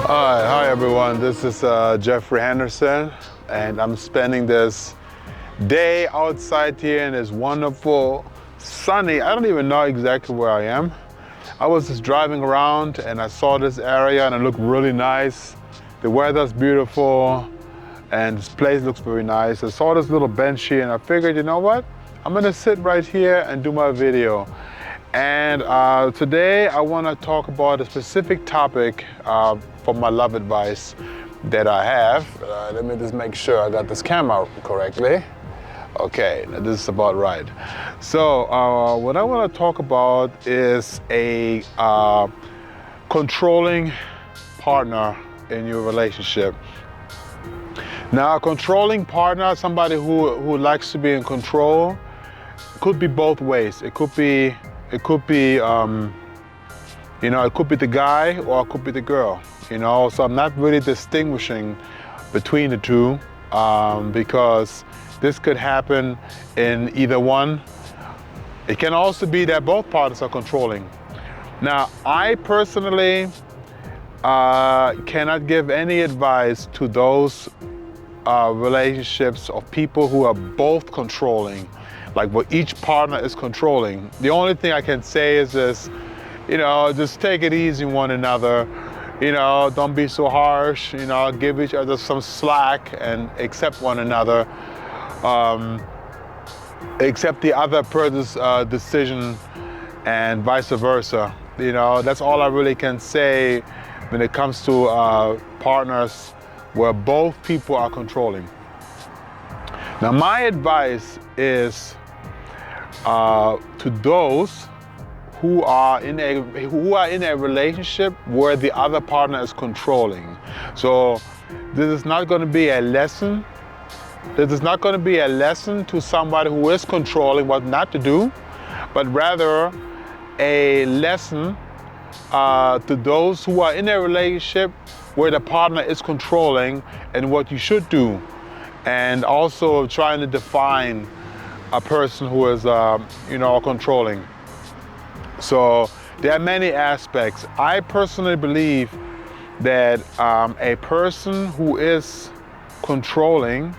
Hi everyone, this is Jeffrey Henderson, and I'm spending this day outside here in this wonderful, sunny, I don't even know exactly where I am. I was just driving around and I saw this area and it looked really nice. The weather's beautiful and this place looks very nice. I saw this little bench here and I figured, you know what? I'm gonna sit right here and do my video. And today I want to talk about a specific topic for my love advice that I have. Let me just make sure I got this camera correctly. Okay, now this is about right. So what I want to talk about is a controlling partner in your relationship. Now, a controlling partner, somebody who likes to be in control, could be both ways. It could be it could be the guy or it could be the girl, So I'm not really distinguishing between the two because this could happen in either one. It can also be that both parties are controlling. Now, I personally cannot give any advice to those relationships of people who are both controlling, like where each partner is controlling. The only thing I can say is this, just take it easy on one another. Don't be so harsh, give each other some slack and accept one another. Accept the other person's decision and vice versa. That's all I really can say when it comes to partners where both people are controlling. Now, my advice is to those who are in a relationship where the other partner is controlling. So this is not going to be a lesson. This is not going to be a lesson to somebody who is controlling what not to do, but rather a lesson to those who are in a relationship where the partner is controlling and what you should do, and also trying to define a person who is, controlling. So there are many aspects. I personally believe that a person who is controlling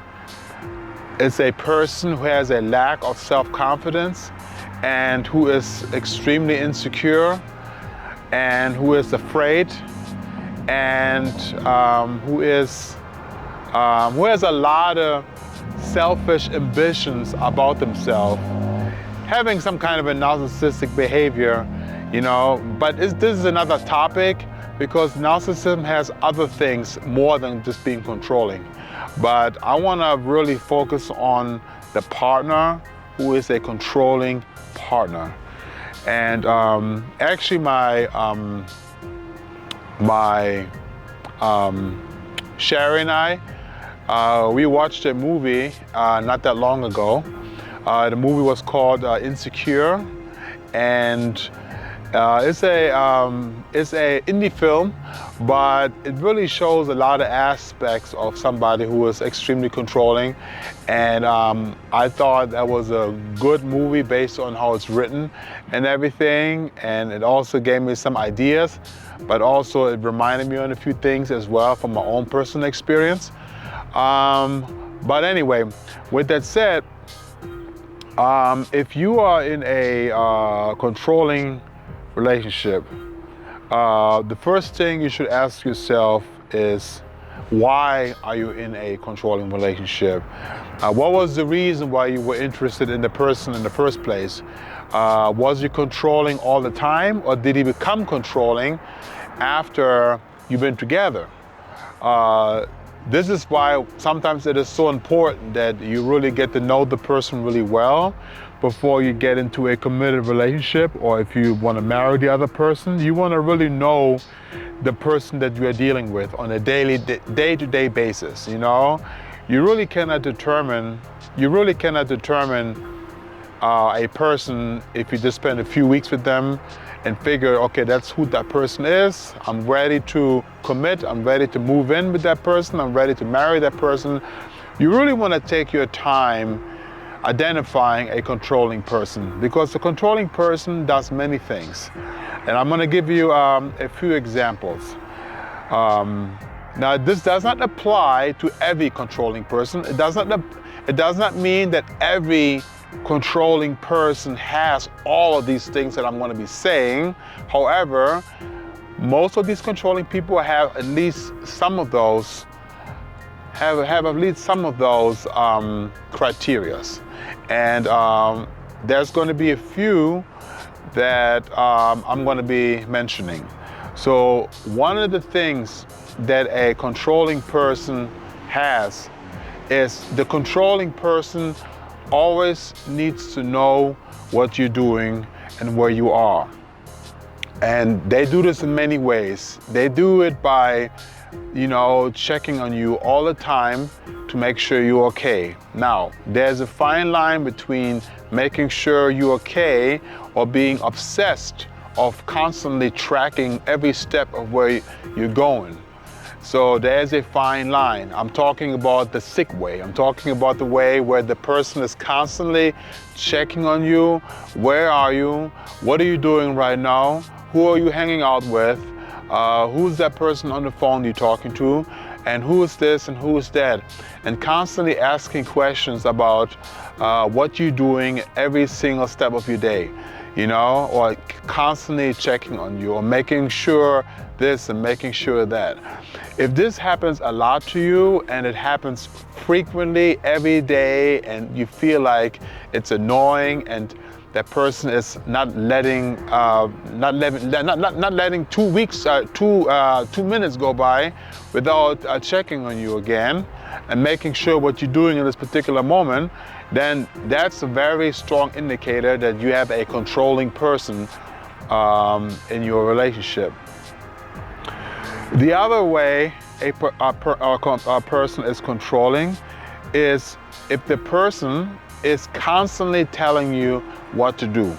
is a person who has a lack of self-confidence and who is extremely insecure and who is afraid and who has a lot of selfish ambitions about themselves, having some kind of a narcissistic behavior, but this is another topic because narcissism has other things more than just being controlling. But I want to really focus on the partner who is a controlling partner. And actually Sherry and I, we watched a movie not that long ago. The movie was called Insecure, and it's a indie film, but it really shows a lot of aspects of somebody who is extremely controlling. And I thought that was a good movie based on how it's written and everything. And it also gave me some ideas, but also it reminded me on a few things as well from my own personal experience. But anyway, with that said, if you are in a controlling relationship, the first thing you should ask yourself is, why are you in a controlling relationship? What was the reason why you were interested in the person in the first place? Was he controlling all the time, or did he become controlling after you've been together? This is why sometimes it is so important that you really get to know the person really well before you get into a committed relationship, or if you want to marry the other person, you want to really know the person that you are dealing with on a day-to-day basis. You really cannot determine a person if you just spend a few weeks with them and figure, okay, that's who that person is. I'm ready to commit. I'm ready to move in with that person. I'm ready to marry that person. You really want to take your time identifying a controlling person, because the controlling person does many things. And I'm going to give you a few examples. Now, this does not apply to every controlling person. It does not mean that every controlling person has all of these things that I'm going to be saying. However, most of these controlling people have at least some of those criteria. And there's going to be a few that I'm going to be mentioning. So one of the things that a controlling person has is the controlling person always needs to know what you're doing and where you are. And they do this in many ways. They do it by, checking on you all the time to make sure you're okay. Now, there's a fine line between making sure you're okay or being obsessed of constantly tracking every step of where you're going. So there's a fine line. I'm talking about the sick way. I'm talking about the way where the person is constantly checking on you. Where are you? What are you doing right now? Who are you hanging out with? Who's that person on the phone you're talking to? And who is this and who is that? And constantly asking questions about what you're doing every single step of your day, or constantly checking on you or making sure this and making sure that. If this happens a lot to you and it happens frequently every day and you feel like it's annoying and that person is not letting 2 minutes go by without checking on you again and making sure what you're doing in this particular moment, then that's a very strong indicator that you have a controlling person in your relationship. The other way a person is controlling is if the person is constantly telling you what to do.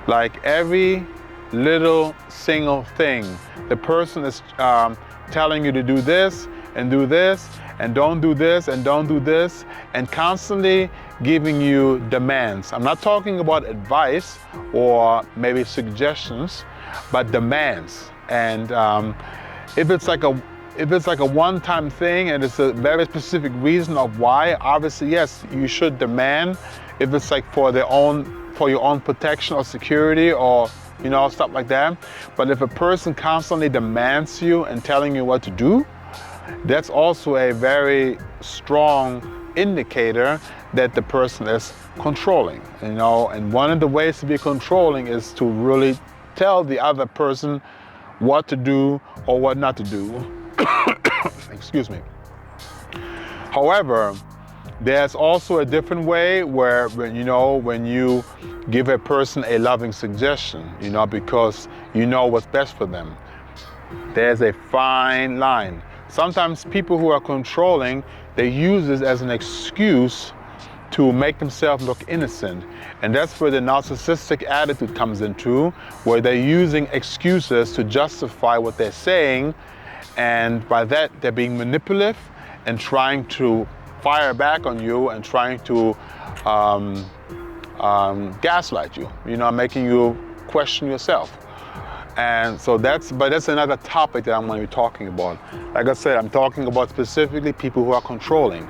Like every little single thing, the person is telling you to do this and do this and don't do this and don't do this, and constantly giving you demands. I'm not talking about advice or maybe suggestions, but demands. And if it's like a one-time thing and it's a very specific reason of why, obviously yes, you should demand. If it's like for your own protection or security or stuff like that. But if a person constantly demands you and telling you what to do, that's also a very strong indicator that the person is controlling. And one of the ways to be controlling is to really tell the other person what to do or what not to do. Excuse me. However, there's also a different way where when you give a person a loving suggestion, because you know what's best for them. There's a fine line. Sometimes people who are controlling, they use this as an excuse to make themselves look innocent. And that's where the narcissistic attitude comes into, where they're using excuses to justify what they're saying. And by that, they're being manipulative and trying to fire back on you and trying to gaslight you, making you question yourself. And so that's another topic that I'm going to be talking about. Like I said, I'm talking about specifically people who are controlling.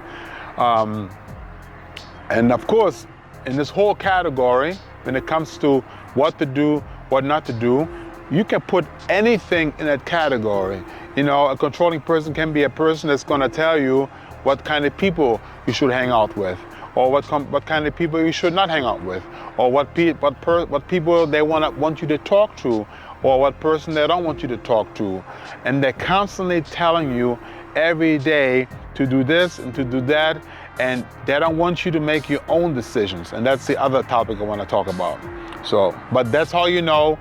And of course, in this whole category, when it comes to what to do, what not to do, you can put anything in that category. A controlling person can be a person that's going to tell you what kind of people you should hang out with, or what kind of people you should not hang out with, or what people they want you to talk to, or what person they don't want you to talk to. And they're constantly telling you every day to do this and to do that, and they don't want you to make your own decisions. And that's the other topic I want to talk about. So, but that's how you know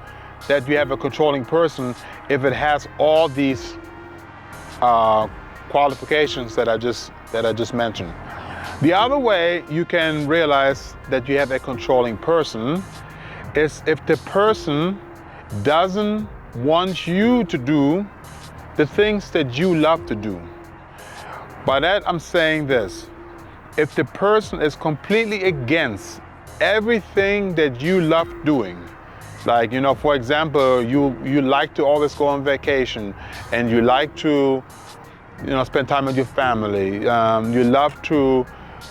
that you have a controlling person, if it has all these qualifications that I just mentioned. The other way you can realize that you have a controlling person is if the person doesn't want you to do the things that you love to do. By that I'm saying this: if the person is completely against everything that you love doing, Like, you know, for example, you like to always go on vacation, and you like to, you know, spend time with your family. You love to,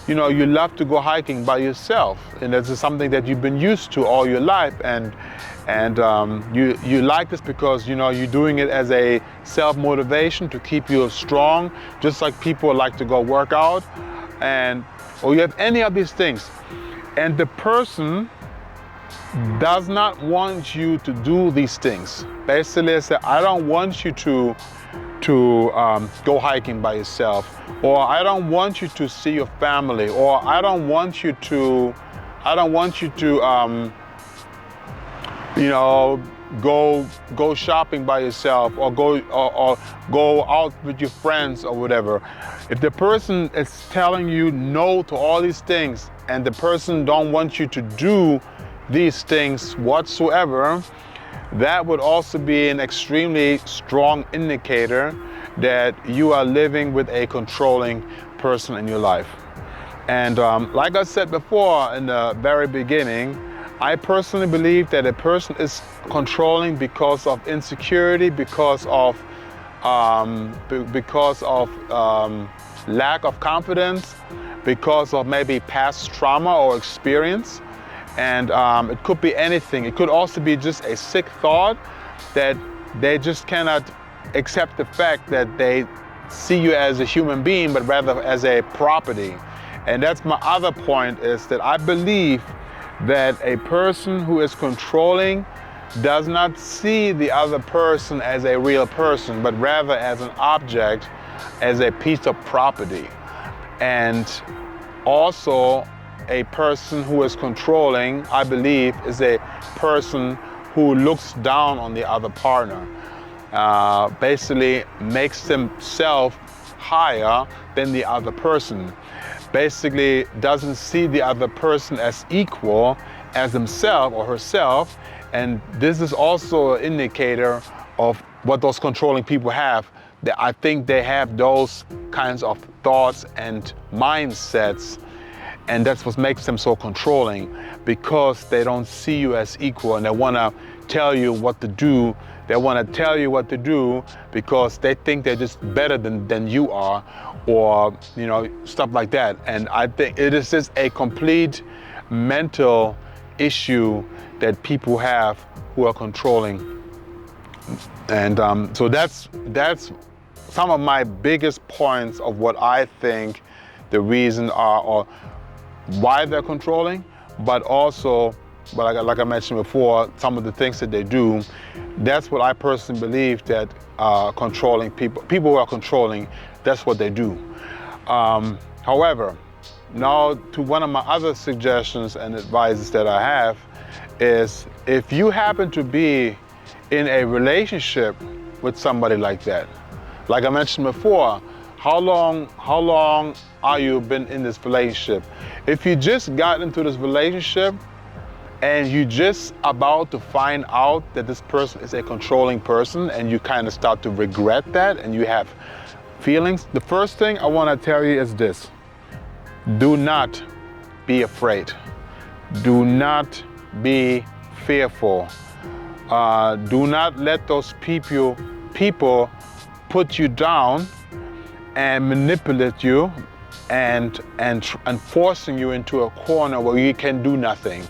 you know, you love to go hiking by yourself, and this is something that you've been used to all your life, and you like this because, you know, you're doing it as a self-motivation to keep you strong, just like people like to go work out, or you have any of these things, and the person does not want you to do these things. Basically, they say, I don't want you to go hiking by yourself, or I don't want you to see your family, or I don't want you to you know, go shopping by yourself, or go out with your friends or whatever. If the person is telling you no to all these things, and the person don't want you to do these things whatsoever, that would also be an extremely strong indicator that you are living with a controlling person in your life. And like I said before in the very beginning, I personally believe that a person is controlling because of insecurity, because of lack of confidence, because of maybe past trauma or experience. And it could be anything. It could also be just a sick thought that they just cannot accept the fact that they see you as a human being, but rather as a property. And that's my other point, is that I believe that a person who is controlling does not see the other person as a real person, but rather as an object, as a piece of property. And also, a person who is controlling, I believe, is a person who looks down on the other partner. Basically makes themselves higher than the other person. Basically doesn't see the other person as equal as himself or herself. And this is also an indicator of what those controlling people have. That I think they have those kinds of thoughts and mindsets. And that's what makes them so controlling, because they don't see you as equal, and they want to tell you what to do. They want to tell you what to do because they think they're just better than you are, or, you know, stuff like that. And I think it is just a complete mental issue that people have who are controlling. And so that's some of my biggest points of what I think the reason are, or why they're controlling, but also, like I mentioned before, some of the things that they do. That's what I personally believe, that controlling people who are controlling, that's what they do. However, now to one of my other suggestions and advices that I have is, if you happen to be in a relationship with somebody like that, like I mentioned before, how long are you been in this relationship? If you just got into this relationship and you just about to find out that this person is a controlling person, and you kind of start to regret that and you have feelings, the first thing I want to tell you is this: do not be afraid. Do not be fearful. Do not let those people put you down and manipulate you and forcing you into a corner where you can do nothing,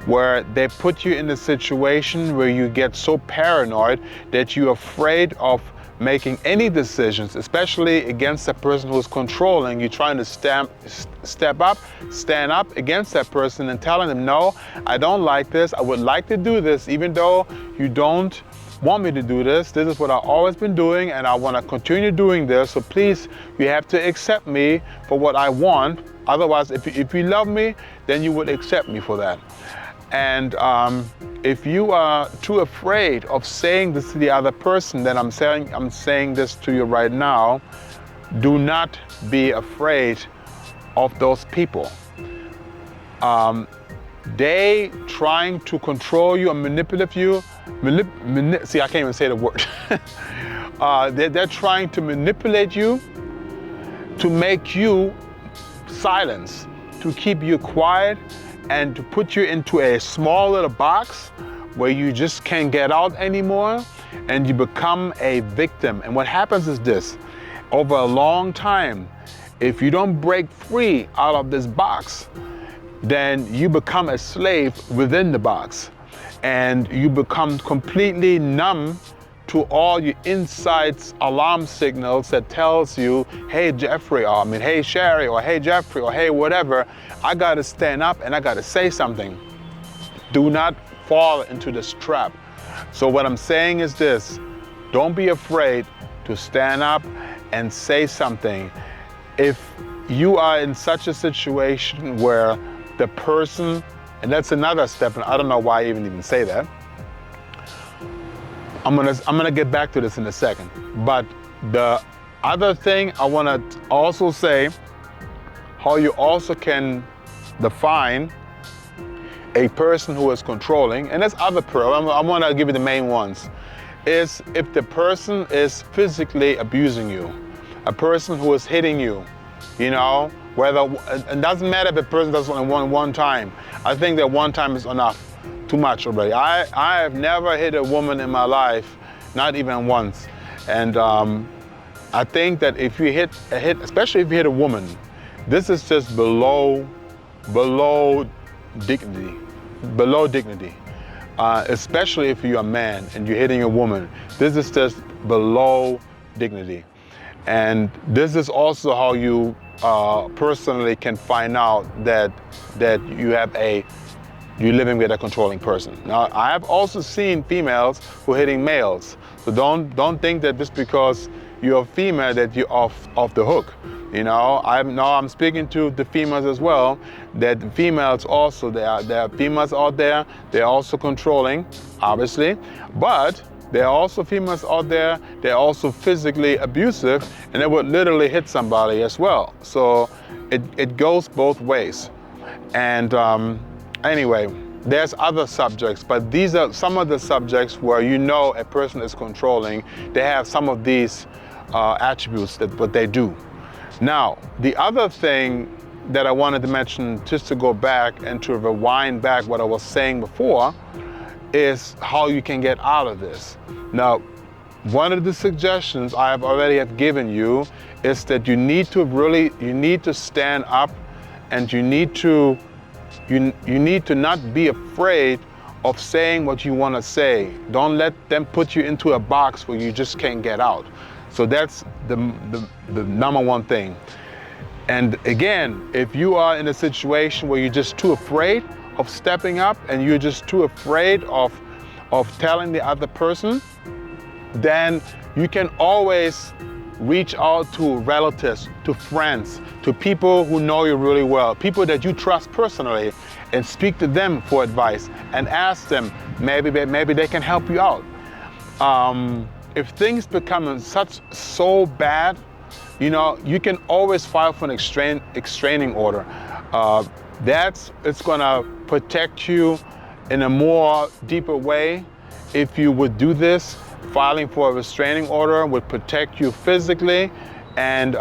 where they put you in a situation where you get so paranoid that you're afraid of making any decisions, especially against a person who's controlling. You're trying to stand up against that person and telling them, no, I don't like this. I would like to do this, even though you don't want me to do this. This is what I've always been doing, and I want to continue doing this. So please, you have to accept me for what I want. Otherwise, if you love me, then you would accept me for that. And if you are too afraid of saying this to the other person, then I'm saying this to you right now: do not be afraid of those people. They trying to control you and manipulate you. See, I can't even say the word. They're trying to manipulate you, to make you silence, to keep you quiet, and to put you into a small little box where you just can't get out anymore and you become a victim. And what happens is this: over a long time, if you don't break free out of this box, then you become a slave within the box, and you become completely numb to all your insides alarm signals that tells you, hey Jeffrey, or hey Sherry, or hey Jeffrey, or hey whatever, I gotta stand up and I gotta say something. Do not fall into this trap. So what I'm saying is this: don't be afraid to stand up and say something. If you are in such a situation where the person, and that's another step, and I don't know why I even say that. I'm gonna get back to this in a second. But the other thing I wanna also say, how you also can define a person who is controlling, and there's other I wanna give you the main ones, is if the person is physically abusing you, a person who is hitting you, you know, whether, it doesn't matter if the person does it only one time. I think that one time is enough. Too much already. I have never hit a woman in my life, not even once. And I think that if you hit, especially if you hit a woman, this is just below dignity. Below dignity. Especially if you're a man and you're hitting a woman. This is just below dignity. And this is also how you personally can find out that you're living with a controlling person. Now, I have also seen females who are hitting males. So don't think that just because you're a female that you're off the hook. You know, I'm speaking to the females as well, that the females also, there are females out there, they're also controlling, obviously, but there are also females out there, they're also physically abusive, and they would literally hit somebody as well. So it goes both ways. And anyway, there's other subjects, but these are some of the subjects where you know a person is controlling. They have some of these attributes that what they do. Now, the other thing that I wanted to mention, just to go back and to rewind back what I was saying before, is how you can get out of this. Now, one of the suggestions I have already given you is that you need to stand up, and you need to not be afraid of saying what you want to say. Don't let them put you into a box where you just can't get out. So that's the number one thing. And again, if you are in a situation where you're just too afraid of stepping up and you're just too afraid of telling the other person, then you can always reach out to relatives, to friends, to people who know you really well, people that you trust personally, and speak to them for advice and ask them, maybe they can help you out. If things become so bad, you know, you can always file for an extraining order. It's gonna protect you in a more deeper way. If you would do this, filing for a restraining order would protect you physically and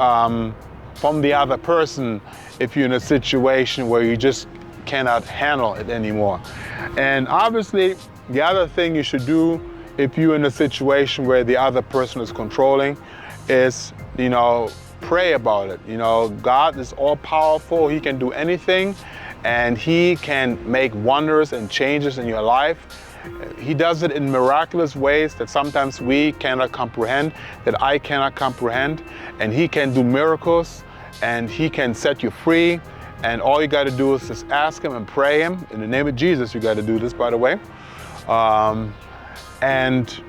from the other person if you're in a situation where you just cannot handle it anymore. And obviously, the other thing you should do if you're in a situation where the other person is controlling is, you know, pray about it. You know, God is all powerful. He can do anything, and He can make wonders and changes in your life. He does it in miraculous ways that sometimes we cannot comprehend, that I cannot comprehend. And He can do miracles, and He can set you free. And all you got to do is just ask Him and pray Him. In the name of Jesus, you got to do this, by the way. And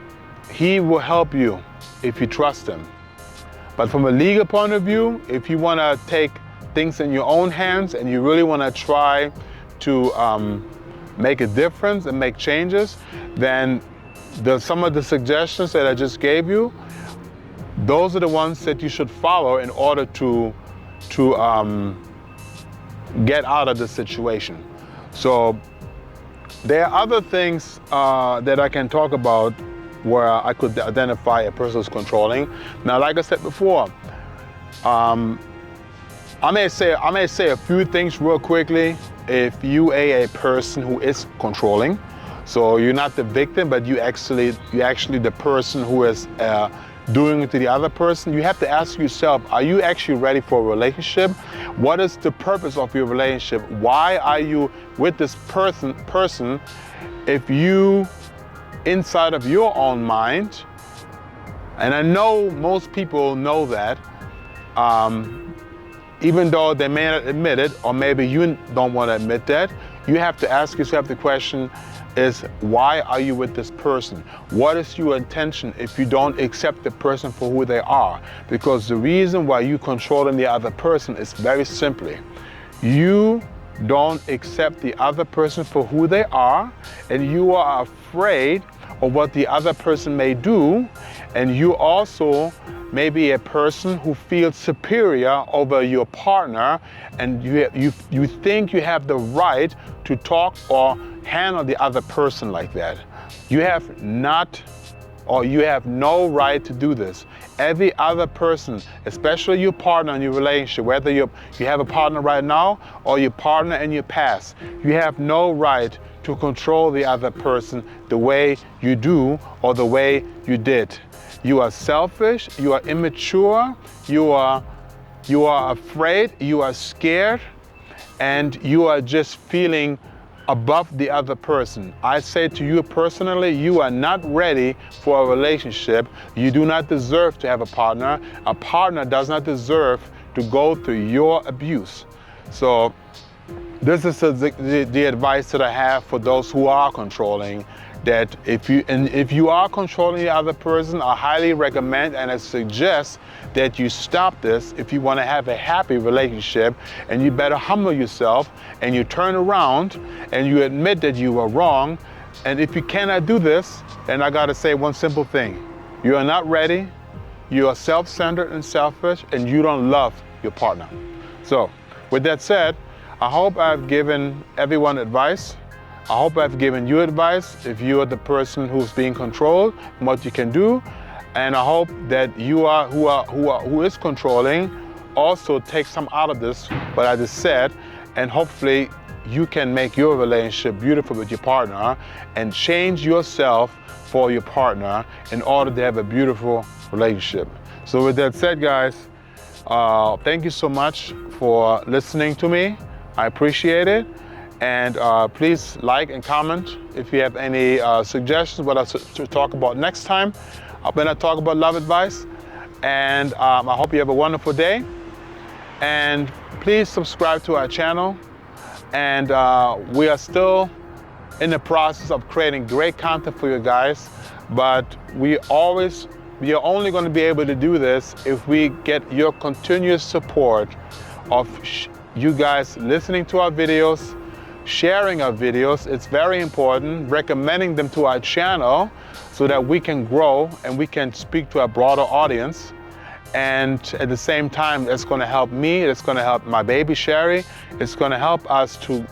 He will help you if you trust Him. But from a legal point of view, if you want to take things in your own hands and you really want to try to make a difference and make changes, then some of the suggestions that I just gave you, those are the ones that you should follow in order to get out of the situation. So there are other things that I can talk about where I could identify a person who's controlling. Now, like I said before, I may say a few things real quickly if you are a person who is controlling. So you're not the victim, but you're actually the person who is doing it to the other person. You have to ask yourself, are you actually ready for a relationship? What is the purpose of your relationship? Why are you with this person if you, inside of your own mind, and I know most people know that, even though they may not admit it, or maybe you don't want to admit that, you have to ask yourself the question is, why are you with this person? What is your intention if you don't accept the person for who they are? Because the reason why you controlling the other person is very simply, you don't accept the other person for who they are, and you are afraid of what the other person may do, and you also may be a person who feels superior over your partner, and you think you have the right to talk or handle the other person like that. You have not, or you have no right to do this. Every other person, especially your partner in your relationship, whether you have a partner right now or your partner in your past, you have no right to control the other person the way you do or the way you did. You are selfish, you are immature, you are afraid, you are scared, and you are just feeling above the other person. I say to you personally, you are not ready for a relationship. You do not deserve to have a partner. A partner does not deserve to go through your abuse. So this is the advice that I have for those who are controlling, that if you are controlling the other person, I highly recommend and I suggest that you stop this if you want to have a happy relationship, and you better humble yourself and you turn around and you admit that you were wrong. And if you cannot do this, then I gotta say one simple thing. You are not ready, you are self-centered and selfish, and you don't love your partner. So with that said, I hope I've given everyone advice. I hope I've given you advice if you are the person who's being controlled, what you can do. And I hope that you are who is controlling also take some out of this, what I just said, and hopefully you can make your relationship beautiful with your partner and change yourself for your partner in order to have a beautiful relationship. So with that said, guys, thank you so much for listening to me. I appreciate it. And please like and comment if you have any suggestions what else to talk about next time when I talk about love advice. And I hope you have a wonderful day. And please subscribe to our channel. And we are still in the process of creating great content for you guys. But we are only going to be able to do this if we get your continuous support of you guys listening to our videos, sharing our videos. It's very important, recommending them to our channel so that we can grow and we can speak to a broader audience. And at the same time, it's going to help me, it's going to help my baby Sherry, it's going to help us to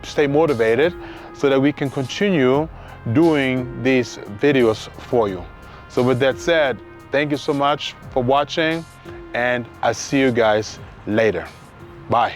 stay motivated so that we can continue doing these videos for you. So with that said, thank you so much for watching, and I'll see you guys later. Bye.